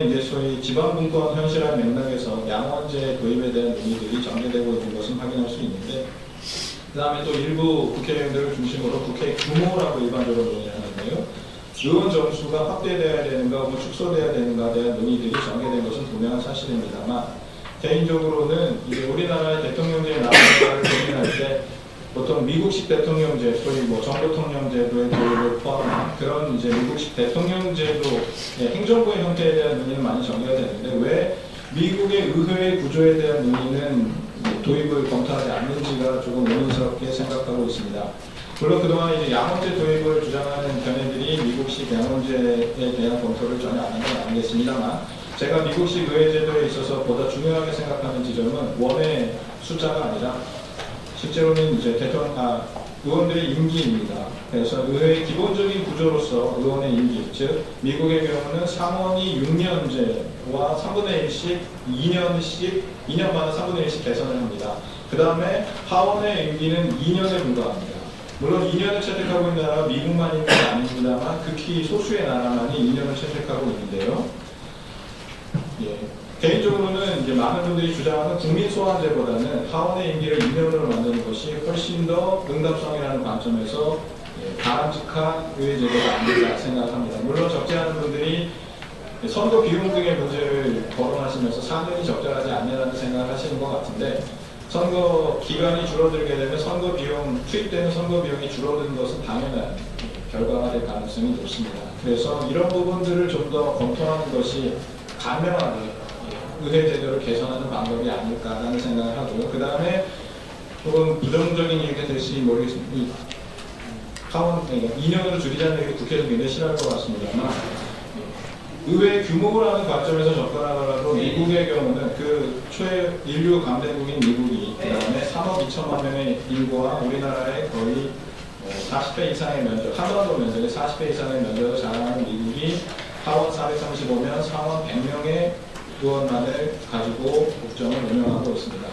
이제 소위 지방분권 현실화 맥락에서 양원제 도입에 대한 논의들이 전개되고 있는 것은 확인할 수 있는데, 그 다음에 또 일부 국회의원들을 중심으로 국회 규모라고 일반적으로 논의하는데요. 의원 정수가 확대돼야 되는가 혹은 축소돼야 되는가에 대한 논의들이 전개된 것은 분명한 사실입니다만, 개인적으로는 이제 우리나라의 대통령제 나라를 고민할 때 보통 미국식 대통령제, 소위 뭐 정부통령제도의 도입을 포함한 그런 이제 미국식 대통령제도 행정부의 형태에 대한 논의는 많이 전개가 되는데, 왜 미국의 의회 구조에 대한 논의는 도입을 검토하지 않는지가 조금 의문스럽게 생각하고 있습니다. 물론 그동안 이제 양원제 도입을 주장하는 견해들이 미국식 양원제에 대한 검토를 전혀 안 한 건 아니겠습니다만, 제가 미국식 의회제도에 있어서 보다 중요하게 생각하는 지점은 원의 숫자가 아니라 실제로는 이제 의원들의 임기입니다. 그래서 의회의 기본적인 구조로서 의원의 임기, 즉 미국의 경우는 상원이 6년제와 3분의 1씩 2년마다 3분의 1씩 개선을 합니다. 그 다음에 하원의 임기는 2년에 불과합니다. 물론 2년을 채택하고 있는 나라가 미국만 있는 건 아닙니다만 극히 소수의 나라만이 2년을 채택하고 있는데요. 개인적으로는 이제 많은 분들이 주장하는 국민 소환제보다는 하원의 임기를 2년으로 만드는 것이 훨씬 더 응답성이라는 관점에서 바람직한 의회제도가 아닌가 생각합니다. 물론 적지 않은 분들이 선거 비용 등의 문제를 거론하시면서 4년이 적절하지 않냐는 생각을 하시는 것 같은데, 선거 기간이 줄어들게 되면 선거 비용, 투입되는 선거 비용이 줄어드는 것은 당연한 결과가 될 가능성이 높습니다. 그래서 이런 부분들을 좀 더 검토하는 것이 간명하게 의회 제도를 개선하는 방법이 아닐까라는 생각을 하고요. 그 다음에 조금 부정적인 얘기가 될지 모르겠습니다. 하원 2년으로 줄이자는 얘기 국회에서 굉장히 싫어할 것 같습니다만, 의회 규모라는 관점에서 접근하더라도 미국의 경우는 그 인류 강대국인 미국이 그 다음에 3억 2천만 명의 인구와 우리나라의 거의 40배 이상의 면적, 한반도 면적의 40배 이상의 면적을 자랑하는 미국이 하원 435명, 상원 100명의 의원만을 가지고 국정을 운영하고 있습니다.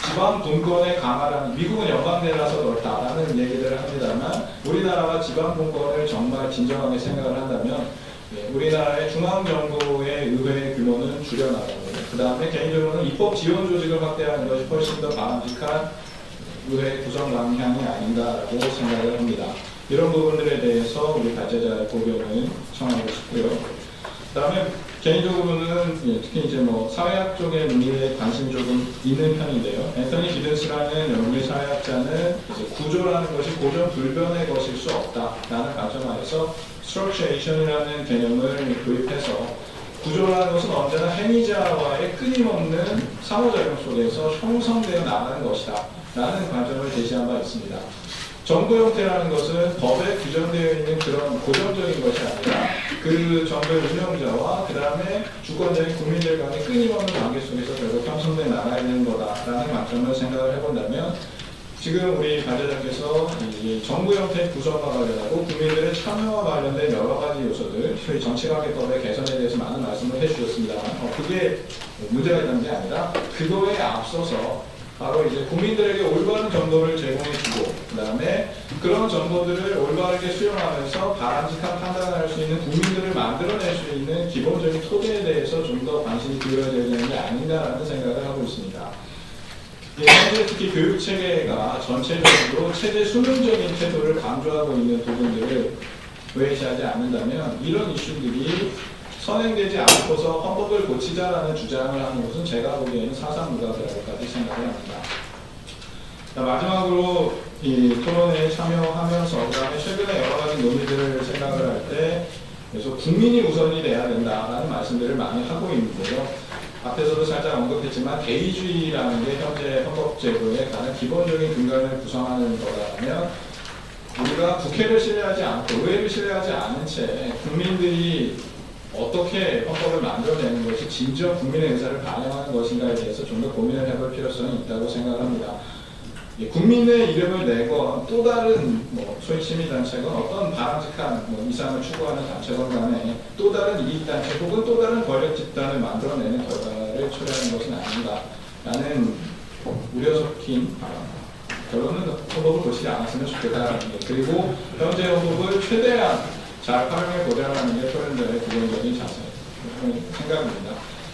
지방 분권의 강화라는, 미국은 연방제라서 그렇다라는 얘기들을 합니다만, 우리나라가 지방 분권을 정말 진정하게 생각을 한다면 우리나라의 중앙정부의 의회 규모는 줄여나가고, 그 다음에 개인적으로는 입법 지원 조직을 확대하는 것이 훨씬 더 바람직한 의회 구성 방향이 아닌가라고 생각을 합니다. 이런 부분들에 대해서 우리 발제자의 고견을 청하고 싶고요. 그 다음에 개인적으로는 특히 이제 뭐 사회학 쪽의 논의에 관심이 조금 있는 편인데요. 앤서니 기든스라는 영국의 사회학자는 이제 구조라는 것이 고전불변의 것일 수 없다라는 관점하에서 스트럭처레이션이라는 개념을 도입해서, 구조라는 것은 언제나 행위자와의 끊임없는 상호작용 속에서 형성되어 나가는 것이다 라는 관점을 제시한 바 있습니다. 정부 형태라는 것은 법에 규정되어 있는 그런 고정적인 것이 아니라 그 정부의 운영자와 그 다음에 주권자인 국민들 간의 끊임없는 관계 속에서 결국 형성돼 나가야 되는 거다라는 관점을 생각을 해본다면, 지금 우리 관제자께서 정부 형태의 구성과 관련하고 국민들의 참여와 관련된 여러 가지 요소들, 소위 정치관계법의 개선에 대해서 많은 말씀을 해주셨습니다만, 그게 문제가 있는 게 아니라 그거에 앞서서 바로 이제 국민들에게 올바른 정보를 제공해주고, 그 다음에 그런 정보들을 올바르게 수용하면서 바람직한 판단을 할 수 있는 국민들을 만들어낼 수 있는 기본적인 토대에 대해서 좀 더 관심이 기울어야 되는 게 아닌가라는 생각을 하고 있습니다. 현재 특히 교육체계가 전체적으로 체제 수능적인 태도를 강조하고 있는 부분들을 외시하지 않는다면, 이런 이슈들이 선행되지 않고서 헌법을 고치자라는 주장을 하는 것은 제가 보기에는 사상무가라고까지 생각을 합니다. 마지막으로 이 토론회에 참여하면서 그 다음에 최근에 여러 가지 논의들을 생각을 할 때 그래서 국민이 우선이 돼야 된다라는 말씀들을 많이 하고 있는데요. 앞에서도 살짝 언급했지만 대의주의라는 게 현재 헌법제도의 가장 기본적인 근간을 구성하는 거라면, 우리가 국회를 신뢰하지 않고 의회를 신뢰하지 않은 채 국민들이 어떻게 헌법을 만들어내는 것이 진정 국민의 의사를 반영하는 것인가에 대해서 좀 더 고민을 해볼 필요성이 있다고 생각합니다. 국민의 이름을 내건 또 다른 소위 시민단체건 어떤 바람직한 이상을 추구하는 단체건 간에 또 다른 이익단체 혹은 또 다른 권력 집단을 만들어내는 결과를 초래하는 것은 아닌가라는 우려 섞인 결론은 헌법을 고치지 않았으면 좋겠다는 게, 그리고 현재 헌법을 최대한 잘 활용해 보자는 게 토론자의 기본적인 자세입니다. 생각입니다.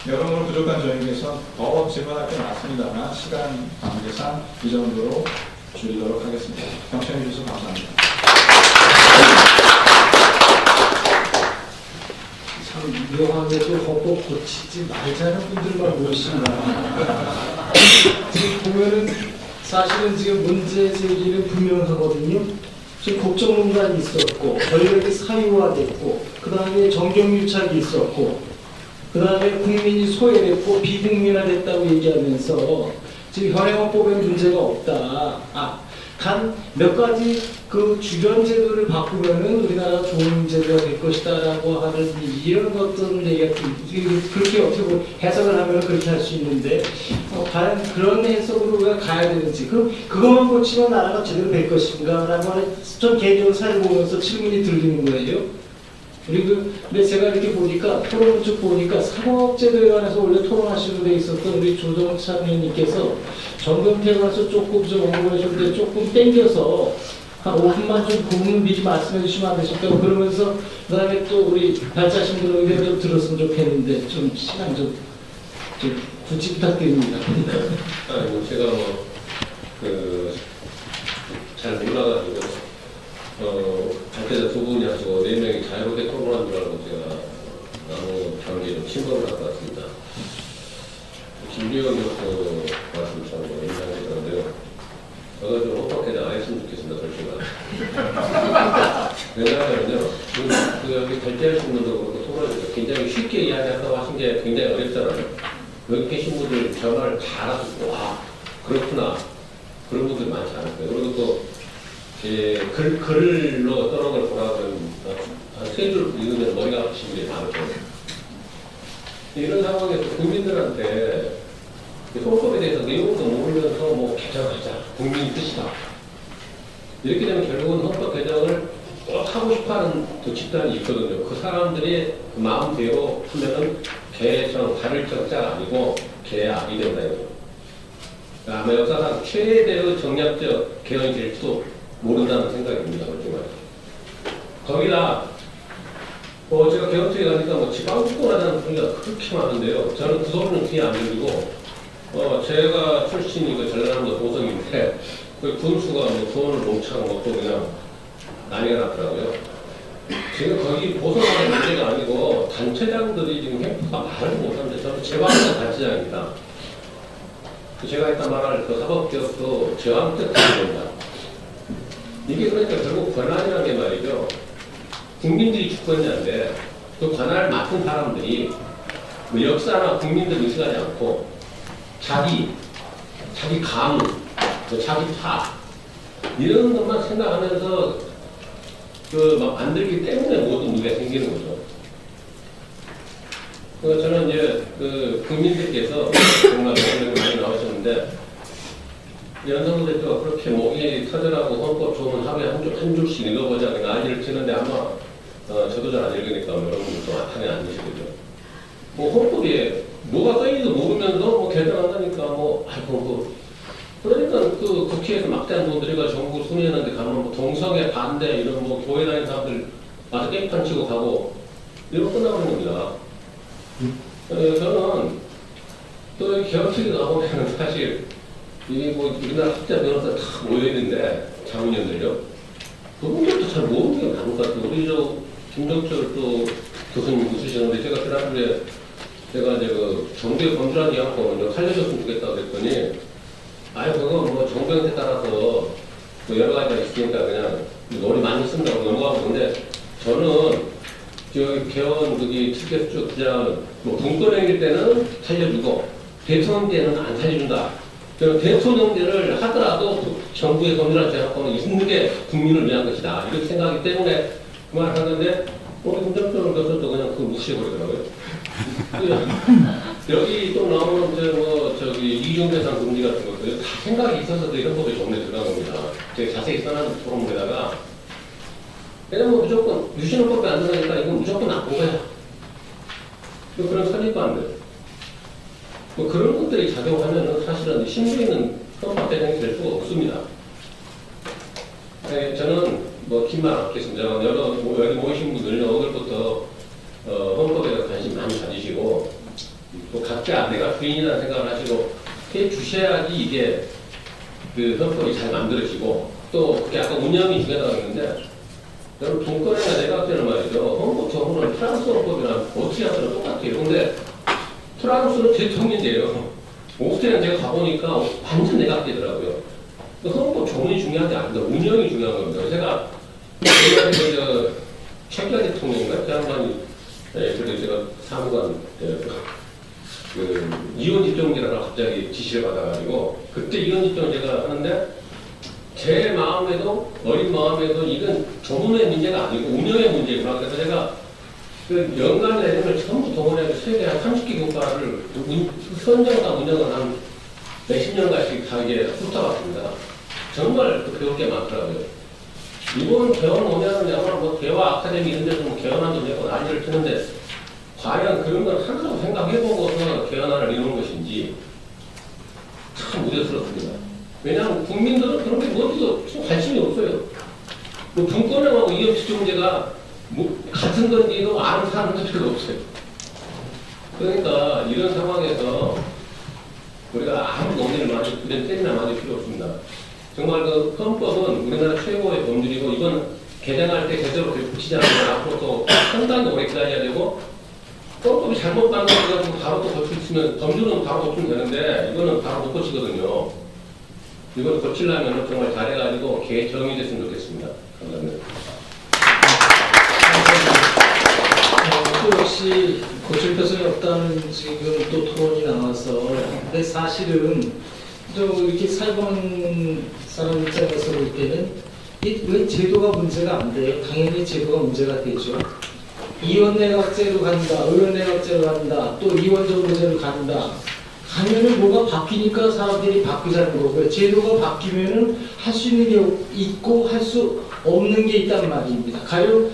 여러모로 부족한 저에게서 더 질문할 게 많습니다만 시간 관계상 이 정도로 줄이도록 하겠습니다. 경청해 주셔서 감사합니다. 참 묘하게도 헌법 고치지 말자는 분들만 모이신다. 지금 보면은 사실은 지금 문제 제기는 분명하거든요. 지금 국정농단이 있었고 권력이 사유화됐고 그 다음에 정경유착이 있었고 그 다음에 국민이 소외됐고 비국민화됐다고 얘기하면서 지금 현행 헌법에 문제가 없다. 단 몇 가지 그 주변 제도를 바꾸면은 우리나라가 좋은 제도가 될 것이다라고 하는 이런 어떤 얘기가 그렇게 어떻게 보면 해석을 하면 그렇게 할 수 있는데 과연 그런 해석으로 우리가 가야 되는지 그럼 그것만 고치면 나라가 제대로 될 것인가라고 하는 전 개인적으로 살펴보면서 질문이 들리는 거예요. 그리고 근데 제가 이렇게 보니까 토론 쭉 보니까 사법제도에 관해서 원래 토론하시는 데 있었던 우리 조정찬 의원님께서 정경태에 관해서 조금 좀 언급해 주는데 조금 땡겨서 한 5분만 좀 고민 미리 말씀해 주시면 안 되실까요? 그러면서 그 다음에 또 우리 발자신 분 의견 좀 들었으면 좋겠는데 좀 시간 좀 굳이 부탁드립니다. 제가 잘 몰라가지고 발표자 두 분이 하시고 4명이 자유롭게 토론한 줄 알고 제가 아무 경기에 좀 신고를 갖고 왔습니다. 김주영 교수 말씀 참 인상이 있었는데요. 저도 좀 헌법개정 안 했으면 좋겠습니다, 솔직히. 왜냐하면요, 여기 결제하신 분도 그렇고 토론에서 굉장히 쉽게 이야기한다고 하신 게 굉장히 어렵잖아요. 여기 계신 분들 전화를 다 알아듣고, 와, 그렇구나. 그런 분들 많지 않을 거예요. 그리고 또, 글로 떠는 걸 보라면 한 3줄 읽으면 머리가 아프신 분이 많을 거예요. 이런 상황에서 국민들한테 헌법에 대해서 내용도 모르면서 뭐 개정하자, 국민 뜻이다. 이렇게 되면 결국은 헌법 개정을 꼭 하고 싶어하는 그 집단이 있거든요. 그 사람들이 그 마음대로 하면은 개정, 다를 정자가 아니고 개악이 된다 이거죠. 아마 역사상 최대의 정략적 개헌이 될지도 모른다는 생각입니다. 거기다 제가 개헌특위 가니까 뭐 지방국권하자는 소리가 그렇게 많은데요. 저는 그 소리는 귀에 안 들리고 제가 출신이 전라남도 도성인데 그 군수가 뭐 돈을 몽창 먹고 그냥 난리가 났더라고요. 지금 거기 보선하는 문제가 아니고 단체장들이 지금 행포가 말을 못하는데 저는 제방한 단체장입니다. 제가 했던 말할 그 사법개혁도 저항 뜻하는 겁니다. 이게 그러니까 결국 권한이라는 게 말이죠. 국민들이 주권자인데 그 권한을 맡은 사람들이 뭐 역사나 국민들 의식하지 않고 자기 가문, 자기 파 이런 것만 생각하면서 막 만들기 때문에 모든 문제가 생기는 거죠. 저는 이제 국민들께서 정말 많이 나오셨는데 연성도 대표가 그렇게 목이 터져라고 헌법 조문 하루에 한 줄씩 읽어보자 난리를 치는데 아마 저도 잘 안 읽으니까 여러분들 좀 안타게 안 되시거든요. 헌법에 뭐가 써있는지도 모르면서 개정한다니까 그러니까 그 국회에서 막대한 돈 들여가 전국 순회하는데 가면 동성애 반대 이런 교회 다니는 사람들 와서 깽판 치고 가고 이러고 끝나버린 겁니다. 저는 또 개헌특위 나오면 사실 이게 우리나라 학자 변호사 다 모여있는데 자문위원들요. 그분들도 잘 모르는 게 많은 것 같아요. 우리 김정철 또 교수님 웃으셨는데 제가 지난주에 제가 이제 정부의 검증한 이양권을 살려줬으면 좋겠다고 그랬더니 그거 정부한테 따라서 여러 가지가 있으니까 그냥 머리 많이 쓴다고 넘어가고 근데 저는 개헌 특별 쭉 그냥 분권행일 때는 살려주고 대통령 때는 안 살려준다. 대통령제를 하더라도 정부의 검증한 제약권은 있는 게 국민을 위한 것이다. 이렇게 생각하기 때문에 그 말을 하는데 우리 김정철 교수도 그냥 그거 무시해버리더라고요. 여기 또 나오는 이중대상 금지 같은 것들 다 생각이 있어서 이런 법에 정리에 들어간 겁니다. 제가 자세히 써놨는 토론문에다가 왜냐면 무조건 유신헌법에 안 들어가니까 이건 무조건 나쁜 거야. 그런 선입관들. 그런 것들이 작용하면 사실은 심도 있는 헌법 개정이 될 수가 없습니다. 저는 긴 말 않겠습니다. 여기 모이신 분들은 오늘부터 헌법에 관심 많이 가져요. 또 각자 내가 주인이라는 생각을 하시고 해 주셔야지 이게 그 헌법이 잘 만들어지고 또 그게 아까 운영이 중요하다고 했는데 여러분 동권회가 내가 때는 말이죠. 헌법 정부는 프랑스 헌법이랑 어떻게하면 똑같아요. 근데 프랑스는 대통령제예요. 오스트리아는 제가 가보니까 완전 내각제더라고요. 헌법 정문이 중요한 게 아니다. 운영이 중요한 겁니다. 제가 최규하 대통령인가? 그 양반이 그래도 제가 사무관 그 이혼 집정제라고 갑자기 지시를 받아가지고 그때 이혼 집정제가 하는데 제 마음에도 어린 마음에도 이건 정문의 문제가 아니고 운영의 문제구나. 그래서 제가 그 연간 내용을 전부 동원해서 세계 한 30개 교과를 선정과 운영을 한 몇십 년간씩 다 이게 훑어봤습니다. 정말 배울 게 많더라고요. 이번 개헌 뭐냐면 아마 뭐 대화 아카데미 이런 데서 뭐 개헌안도 내고 난리를 치는데 과연 그런 걸 하나도 생각해보고서 개헌안을 이루는 것인지 참 우려스럽습니다. 왜냐하면 국민들은 그런 게 뭔지도 관심이 없어요. 뭐 분권형하고 이혼 집정제가 뭐 같은 건지도 아는 사람도 별로 없어요. 그러니까 이런 상황에서 우리가 아무 논의를 많이 그런 때리나 맞을 필요 없습니다. 정말 그 헌법은 우리나라 최고의 법률이고 이건 개정할 때 제대로 붙이지 않으면 앞으로 또 상당히 오래 기다려야 되고 헌법이 잘못 만들어가지고 바로 또 고치면 법률은 바로 고치면 되는데 이거는 바로 못 고치거든요. 이걸 고치려면 정말 잘해가지고 개정이 됐으면 좋겠습니다. 감사합니다. 또 역시 고칠 필요성이 없다는 지금 또 토론이 나와서 근데 사실은 또 이렇게 살아본 사람 입장에서 볼 때는 왜 제도가 문제가 안 돼요? 당연히 제도가 문제가 되죠. 이원내각제로 간다, 의원내각제로 간다, 또 이원정부제로 간다. 가면은 뭐가 바뀌니까 사람들이 바꾸자는 거고요. 제도가 바뀌면은 할 수 있는 게 있고 할 수 없는 게 있단 말입니다. 가령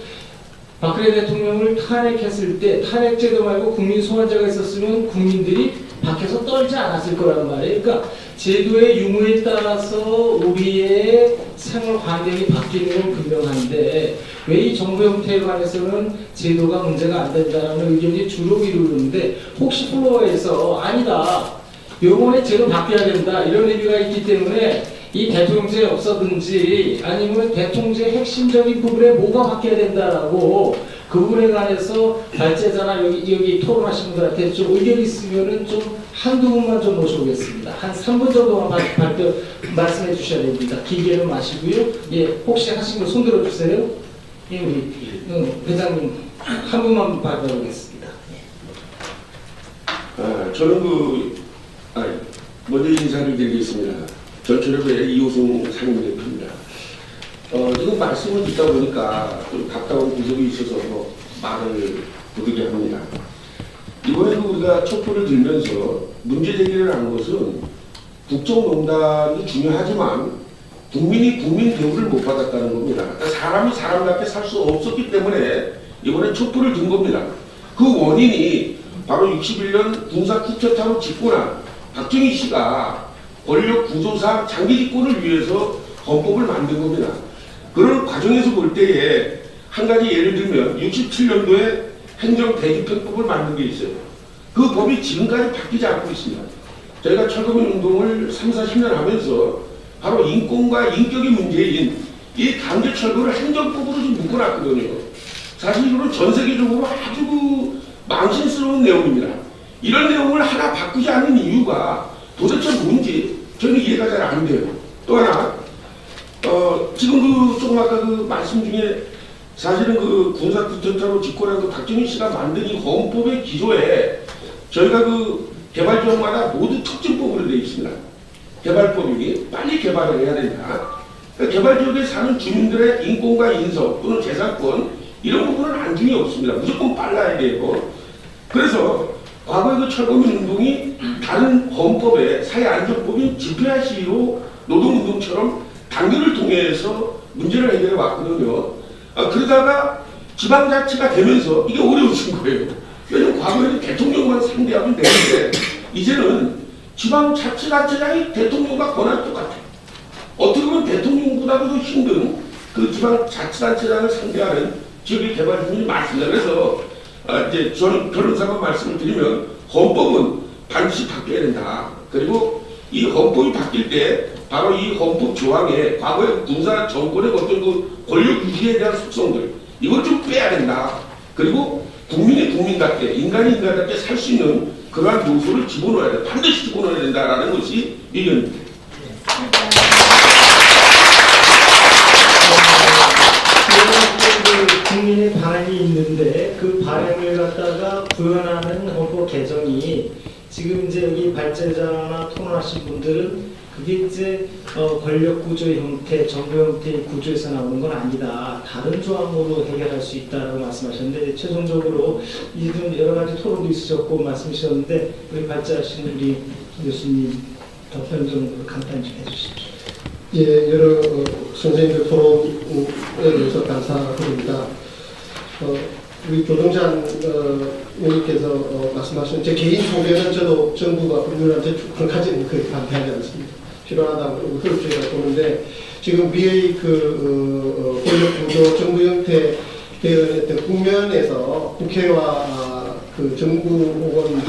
박근혜 대통령을 탄핵했을 때 탄핵제도 말고 국민소환제가 있었으면 국민들이 밖에서 떨지 않았을 거란 말이에요. 그러니까 제도의 유무에 따라서 우리의 생활 환경이 바뀌는 건 분명한데 왜 이 정부 형태에 관해서는 제도가 문제가 안 된다는 의견이 주로 이루는데 혹시 플로어에서 아니다. 요번에 제도 바뀌어야 된다. 이런 의미가 있기 때문에 이 대통령제 없어든지 아니면 대통령제 핵심적인 부분에 뭐가 바뀌어야 된다라고 그 부분에 관해서 발제자나 여기 토론하신 분들한테 좀 의견이 있으면은 좀 한두 분만 좀 모셔보겠습니다. 한 3분 정도만 말씀해 주셔야 됩니다. 길게는 마시고요. 예, 혹시 하신 거 손 들어주세요. 예, 우리 회장님 한 분만 받아보겠습니다. 저는 먼저 인사를 드리겠습니다. 전철협의 이호승 상임대표입니다. 지금 말씀을 듣다 보니까 좀 가까운 구석이 있어서 말을 부르게 합니다. 이번에도 우리가 촛불을 들면서 문제 제기를 한 것은 국정농단이 중요하지만 국민이 국민 대우를 못 받았다는 겁니다. 그러니까 사람이 사람답게 살 수 없었기 때문에 이번에 촛불을 든 겁니다. 그 원인이 바로 61년 군사 쿠데타로 짓고 난 박정희 씨가 권력 구조상 장기 집권을 위해서 헌법을 만든 겁니다. 그런 과정에서 볼 때에 한 가지 예를 들면 67년도에 행정대집행법을 만든 게 있어요. 그 법이 지금까지 바뀌지 않고 있습니다. 저희가 철거민 운동을 3, 40년 하면서 바로 인권과 인격의 문제인 이 강제 철거를 행정법으로 좀 묶어놨거든요. 사실 이거는 전 세계적으로 아주 망신스러운 내용입니다. 이런 내용을 하나 바꾸지 않는 이유가 도대체 뭔지 저는 이해가 잘 안 돼요. 또 하나 지금 조금 아까 그 말씀 중에 사실은 그 군사 쿠데타로 집권한 그 박정희 씨가 만든 이 헌법의 기조에 저희가 그 개발 지역마다 모두 특징법으로 되어 있습니다. 개발법이 빨리 개발을 해야 된다. 그러니까 개발 지역에 사는 주민들의 인권과 인성 또는 재산권 이런 부분은 안중이 없습니다. 무조건 빨라야 되고 그래서 과거의 그 철거민 운동이 다른 헌법의 사회안전법인 집회화 시위로 노동운동처럼 단결을 통해서 문제를 해결해 왔거든요. 그러다가 지방자치가 되면서 이게 어려워진 거예요. 왜냐하면 과거에는 대통령만 상대하면 되는데 이제는 지방자치단체장이 대통령과 권한이 똑같아요. 어떻게 보면 대통령보다도 더 힘든 그 지방자치단체장을 상대하는 지역의 개발 부분이 많습니다. 그래서 이제 저는 변호사가 말씀을 드리면 헌법은 반드시 바뀌어야 된다. 그리고 이 헌법이 바뀔 때 바로 이 헌법 조항에 과거의 군사 정권의 어떤 그 권력 유지에 대한 속성들 이걸 좀 빼야 된다. 그리고 국민이 국민답게 인간이 인간답게 살 수 있는 그러한 요소를 집어넣어야 된다. 반드시 집어넣어야 된다라는 것이 의견입니다. 국민의 바람이 있는데 그 바람을 갖다가 구현하는 헌법 개정이 지금 이제 여기 발제자나 토론하신 분들은 그게 이제 권력 구조 형태, 정부 형태의 구조에서 나오는 건 아니다. 다른 조항으로 해결할 수 있다라고 말씀하셨는데 최종적으로 이런 여러 가지 토론도 있으셨고 말씀하셨는데 우리 발제하신 우리 교수님 답변 좀 간단히 좀 해주시죠. 예, 여러 선생님들 토론에 대해서 감사드립니다. 우리 조동찬 의원님께서 말씀하신 제 개인 소견은 저도 정부가 국민한테 주권까지는 거의 반대하지 않습니다. 필요하다고 그렇게 보는데 지금 미의 그 권력 구조 정부 형태의 어떤 국면에서 국회와 그 정부 혹은